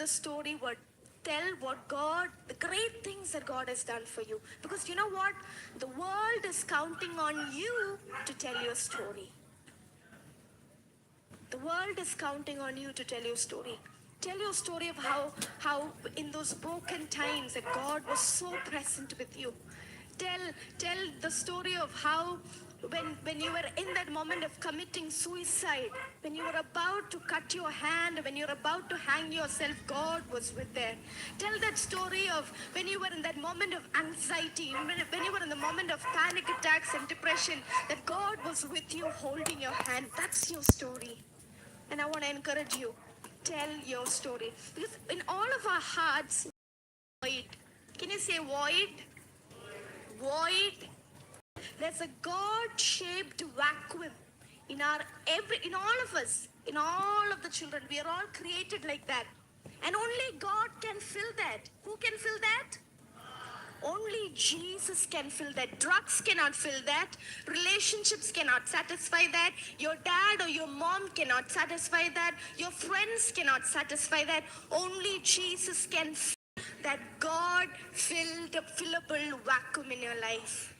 the story, tell what God, the great things that God has done for you. Because you know what? The world is counting on you to tell your story. The world is counting on you to tell your story. Tell your story of how in those broken times that God was so present with you. Tell the story of how when you were in that moment of committing suicide, when you were about to cut your hand, when you were about to hang yourself, God was with there. Tell that story of when you were in that moment of anxiety, when you were in the moment of panic attacks and depression, that God was with you holding your hand. That's your story. And I want to encourage you, tell your story. Because in all of our hearts, void. Can you say void? Void. There's a God-shaped vacuum in all of us, in all of the children. We are all created like that. And only God can fill that. Who can fill that? Only Jesus can fill that. Drugs cannot fill that. Relationships cannot satisfy that. Your dad or your mom cannot satisfy that. Your friends cannot satisfy that. Only Jesus can fill that God-filled, fillable vacuum in your life.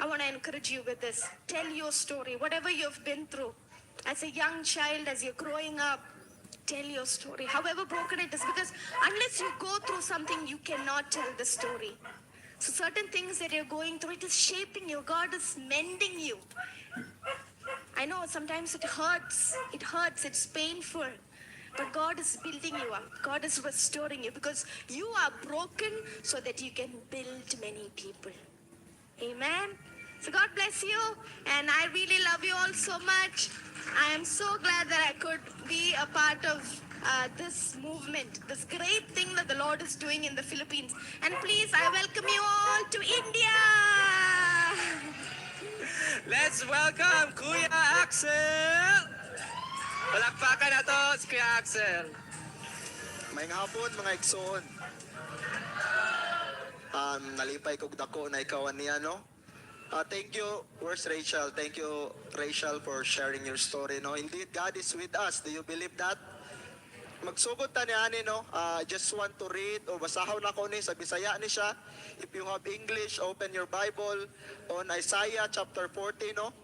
I want to encourage you with this. Tell your story, whatever you've been through. As a young child, as you're growing up, tell your story, however broken it is, because unless you go through something, you cannot tell the story. So certain things that you're going through, it is shaping you. God is mending you. I know sometimes it hurts, it's painful, but God is building you up. God is restoring you because you are broken so that you can build many people. Amen. So God bless you, and I really love you all so much. I am so glad that I could be a part of this movement, this great thing that the Lord is doing in the Philippines. And please, I welcome you all to India. Let's welcome Kuya Axel! Palakpakan na to si Kuya Axel. Maayong hapon mga igsoon. Nalipay kog dako na ikaw niya, no? Thank you, where's Rachel? Thank you, Rachel, for sharing your story, no? Indeed, God is with us. Do you believe that? Magsugod ta niya ni, no? Just want to read o basahon ako ni sa Bisaya ni siya. If you have English, open your Bible on Isaiah chapter 40, no?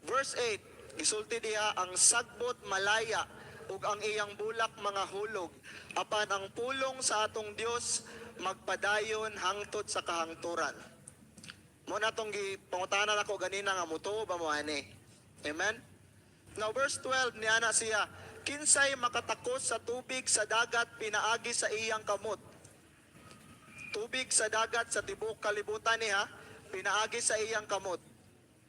Verse 8, gisulti diha ang sagbot malaya ug ang iyang bulak mga hulog apan ang pulong sa atong Dios magpadayon hangtod sa kahangturan. Mo na tong gipangutanan ako ganina nga mutuo ba mo ani? Amen. Now verse 12 niya na siya, kinsay makatakos sa tubig sa dagat pinaagi sa iyang kamot. Tubig sa dagat sa tibuok kalibutan niya pinaagi sa iyang kamot.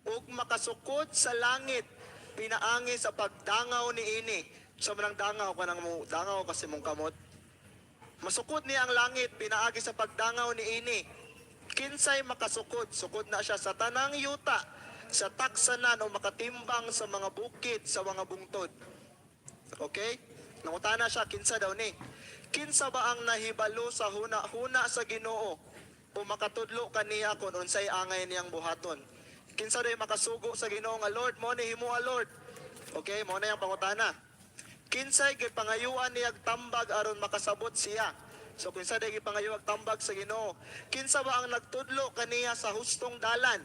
Ug makasukod sa langit pinaangi sa pagdangaw ni ini. Sa manang dangaw kanang mo dangaw kasi mong kamot. Masukod niya ang langit pinaagi sa pagdangaw ni ini. Kinsay makasukod, sukod na siya sa tanang yuta, sa taksanan o makatimbang sa mga bukid, sa mga bungtod. Okay? Nangutana siya, kinsa daw ni? Kinsa ba ang nahibalo sa huna-huna sa Ginoo o makatudlo kaniya kung unsay angay niyang buhaton? Kinsa daw makasugo sa Ginoo nga Lord, mo ni himuha Lord. Okay, mo na yung pangutana. Kinsay gipangayuan niya tambag aron makasabot siya. So kinsa day gipangayuan tambag sa Ginoo? Kinsa ba ang nagtudlo kaniya sa hustong dalan?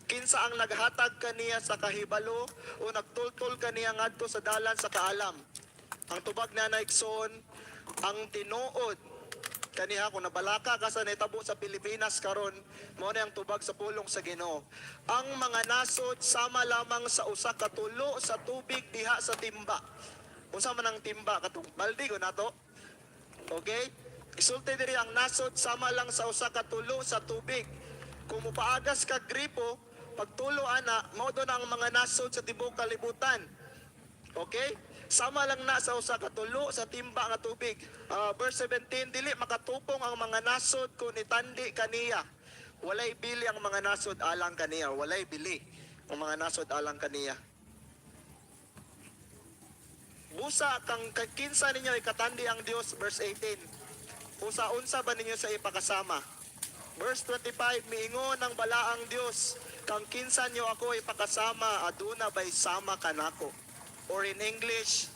Kinsa ang naghatag kaniya sa kahibalo o nagtultol kaniya ngadto sa dalan sa kaalam? Ang tubag na naigsoon, ang tinuod kaniha kung nabalaka ka sa netabo sa Pilipinas karon, mo na ang tubag sa pulong sa Ginoo. Ang mga nasod sama lamang sa usa ka tulo sa tubig diha sa timba. Unsa man ang timba katong balde ko nato? Okay? Isulti diri ang nasod sama lang sa usa ka tulo sa tubig. Kung mupaagas ka gripo, pagtulo ana, mao do na ang mga nasod sa tibuok kalibutan. Okay? Sama lang na sa usa ka tulo sa timba nga tubig. Verse 17, dili makatupong ang mga nasod kung itandi kaniya. Walay bili ang mga nasod alang kaniya. Walay bili ang mga nasod alang kaniya. Busa kang kinsa ninyo ikatandi ang Dios, verse 18. Unsa ba ninyo sa ipakasama? Verse 25, miingon ng balaang Dios, kang kinsa nyo ako ipakasama, aduna ba'y sama kanako? Or in English,